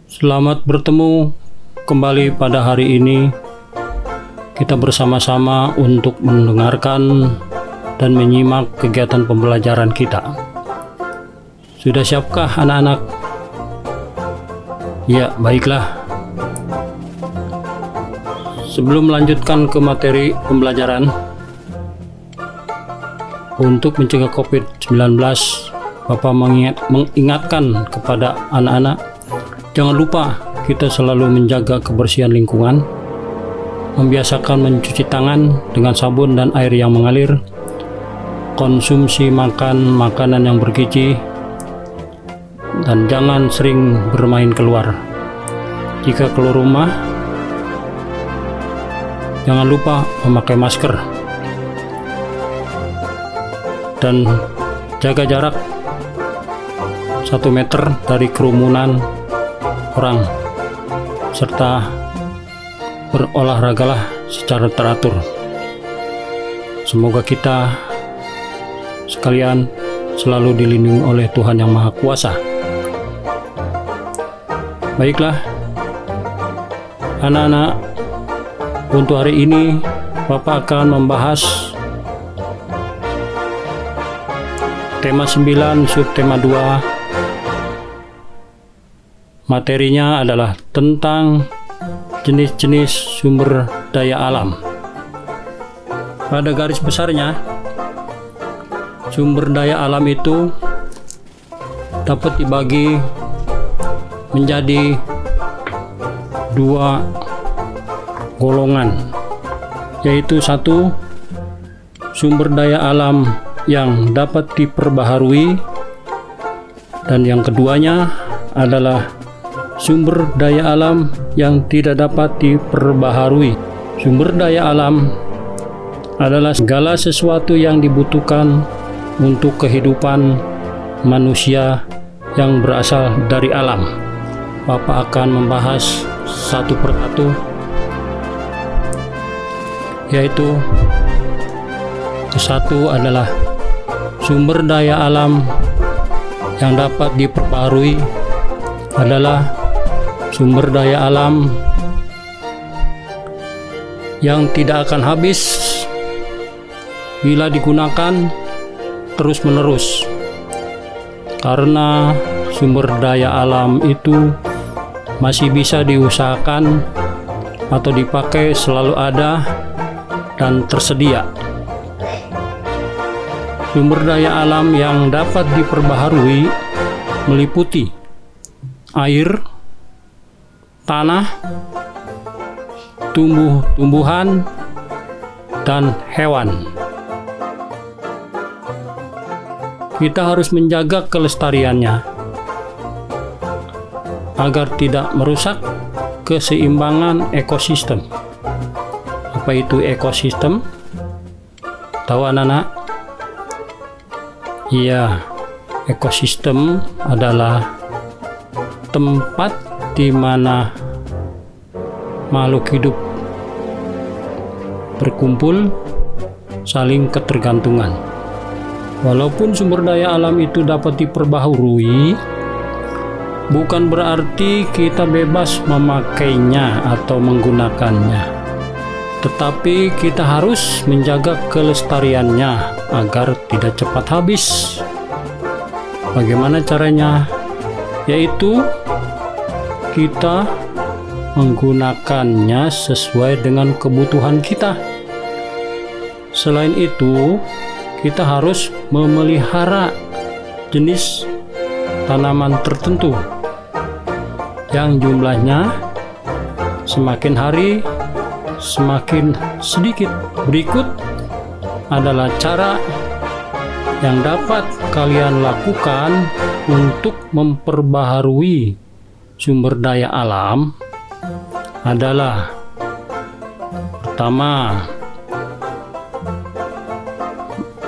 Selamat bertemu kembali pada hari ini. Kita bersama-sama untuk mendengarkan dan menyimak kegiatan pembelajaran kita. Sudah siapkah anak-anak? Ya, baiklah. Sebelum melanjutkan ke materi pembelajaran, untuk mencegah COVID-19, Bapak mengingatkan kepada anak-anak, jangan lupa kita selalu menjaga kebersihan lingkungan, membiasakan mencuci tangan dengan sabun dan air yang mengalir, konsumsi makanan yang bergizi, dan jangan sering bermain keluar. Jika keluar rumah, jangan lupa memakai masker dan jaga jarak 1 meter dari kerumunan orang, serta berolahragalah secara teratur. Semoga kita sekalian selalu dilindungi oleh Tuhan Yang Maha Kuasa. Baiklah anak-anak, untuk hari ini Bapak akan membahas tema 9 subtema 2. Materinya adalah tentang jenis-jenis sumber daya alam. Pada garis besarnya, sumber daya alam itu dapat dibagi menjadi 2 golongan, yaitu 1, sumber daya alam yang dapat diperbaharui, dan yang keduanya adalah sumber daya alam yang tidak dapat diperbaharui. Sumber daya alam adalah segala sesuatu yang dibutuhkan untuk kehidupan manusia yang berasal dari alam. Bapak akan membahas satu persatu, yaitu satu adalah sumber daya alam yang dapat diperbaharui adalah sumber daya alam yang tidak akan habis bila digunakan terus-menerus, karena sumber daya alam itu masih bisa diusahakan atau dipakai, selalu ada dan tersedia. Sumber daya alam yang dapat diperbaharui meliputi air, tanah, tumbuh-tumbuhan, dan hewan. Kita harus menjaga kelestariannya agar tidak merusak keseimbangan ekosistem. Apa itu ekosistem? Tahu anak-anak? Iya, ekosistem adalah tempat di mana makhluk hidup berkumpul, saling ketergantungan. Walaupun sumber daya alam itu dapat diperbaharui, bukan berarti kita bebas memakainya atau menggunakannya, tetapi kita harus menjaga kelestariannya agar tidak cepat habis. Bagaimana caranya? Yaitu kita menggunakannya sesuai dengan kebutuhan kita. Selain itu, kita harus memelihara jenis tanaman tertentu yang jumlahnya semakin hari semakin sedikit. Berikut adalah cara yang dapat kalian lakukan untuk memperbaharui sumber daya alam adalah: pertama,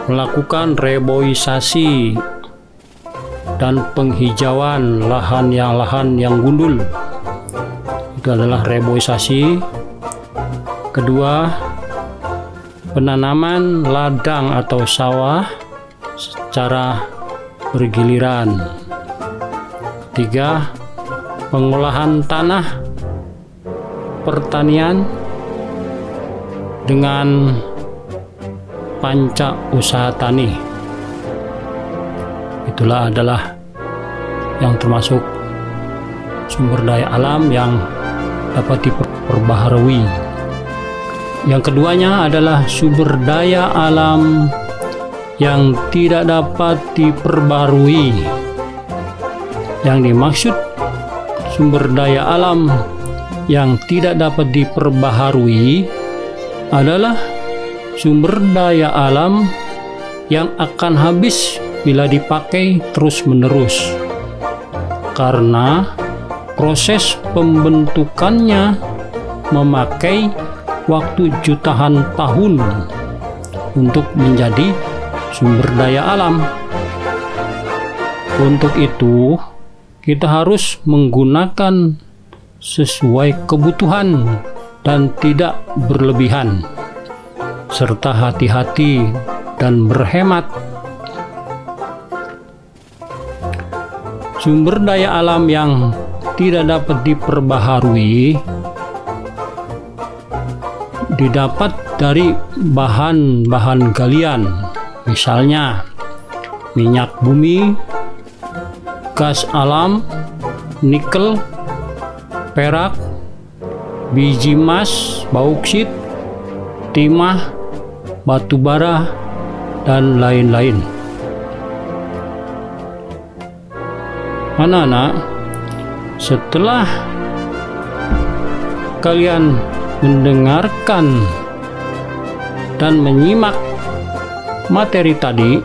melakukan reboisasi dan penghijauan lahan yang gundul. Itu adalah reboisasi. Kedua, penanaman ladang atau sawah secara bergiliran. Ketiga, pengolahan tanah, pertanian dengan panca usaha tani. Itulah adalah yang termasuk sumber daya alam yang dapat diperbaharui. Yang keduanya adalah sumber daya alam yang tidak dapat diperbarui. Yang dimaksud sumber daya alam yang tidak dapat diperbaharui adalah sumber daya alam yang akan habis bila dipakai terus-menerus, karena proses pembentukannya memakai waktu jutaan tahun untuk menjadi sumber daya alam. Untuk itu, kita harus menggunakan sesuai kebutuhan dan tidak berlebihan, serta hati-hati dan berhemat. Sumber daya alam yang tidak dapat diperbaharui didapat dari bahan-bahan galian, misalnya minyak bumi, gas alam, nikel, perak, biji emas, bauksit, timah, batu bara, dan lain-lain. Anak-anak, setelah kalian mendengarkan dan menyimak materi tadi,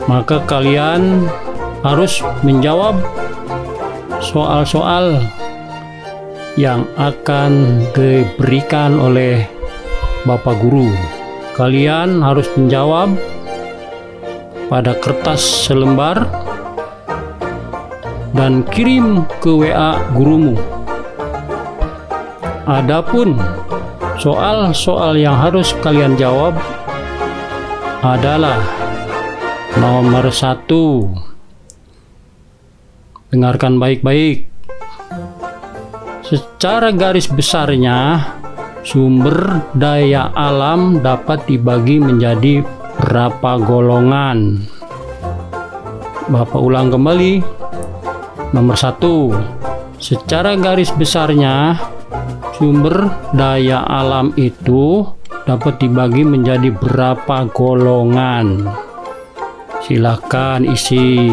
maka kalian harus menjawab soal-soal yang akan diberikan oleh Bapak Guru. Kalian harus menjawab pada kertas selembar dan kirim ke WA gurumu. Adapun soal-soal yang harus kalian jawab adalah nomor 1. Dengarkan baik-baik. Secara garis besarnya, sumber daya alam dapat dibagi menjadi berapa golongan? Bapak ulang kembali. Nomor 1. Secara garis besarnya, sumber daya alam itu dapat dibagi menjadi berapa golongan? Silakan isi.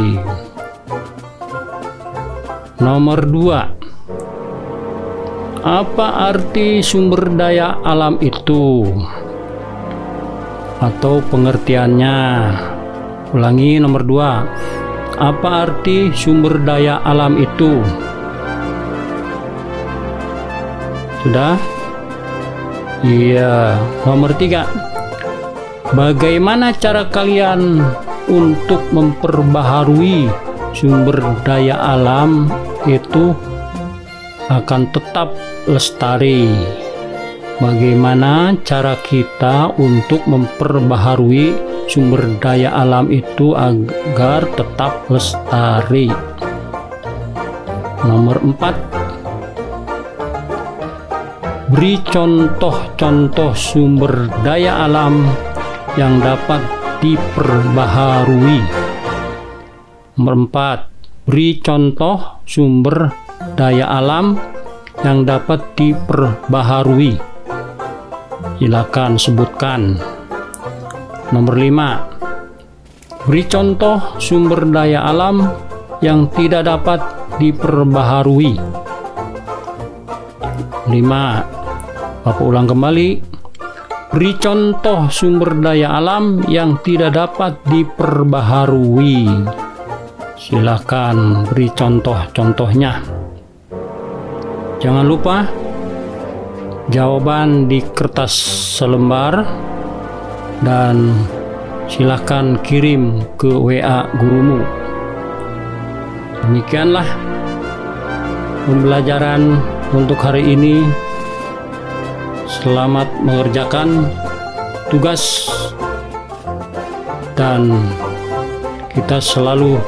Nomor 2. Apa arti sumber daya alam itu? Atau pengertiannya. Ulangi nomor 2. Apa arti sumber daya alam itu? Sudah? Iya. Nomor 3. Bagaimana cara kalian untuk memperbaharui sumber daya alam itu akan tetap lestari? Bagaimana cara kita untuk memperbaharui sumber daya alam itu agar tetap lestari? Nomor 4. Beri contoh-contoh sumber daya alam yang dapat diperbaharui. Nomor 4. Beri contoh sumber daya alam yang dapat diperbaharui. Silakan sebutkan. Nomor 5. Beri contoh sumber daya alam yang tidak dapat diperbaharui. 5. Bapak ulang kembali. Beri contoh sumber daya alam yang tidak dapat diperbaharui. Silakan beri contoh-contohnya. Jangan lupa jawaban di kertas selembar dan silakan kirim ke WA gurumu. Demikianlah pembelajaran untuk hari ini. Selamat mengerjakan tugas dan kita selalu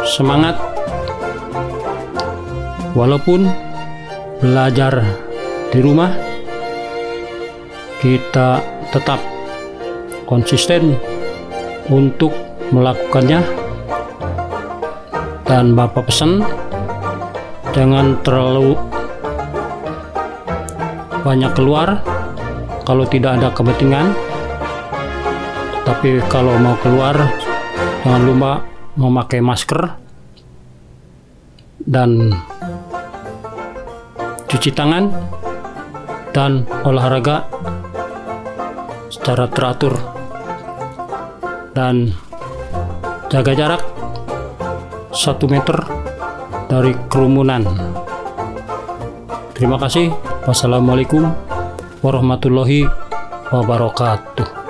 semangat walaupun belajar di rumah, kita tetap konsisten untuk melakukannya. Dan Bapak pesan, jangan terlalu banyak keluar kalau tidak ada kepentingan. Tapi kalau mau keluar, jangan lupa memakai masker dan cuci tangan dan olahraga secara teratur, dan jaga jarak 1 meter dari kerumunan. Terima kasih. Wassalamualaikum warahmatullahi wabarakatuh.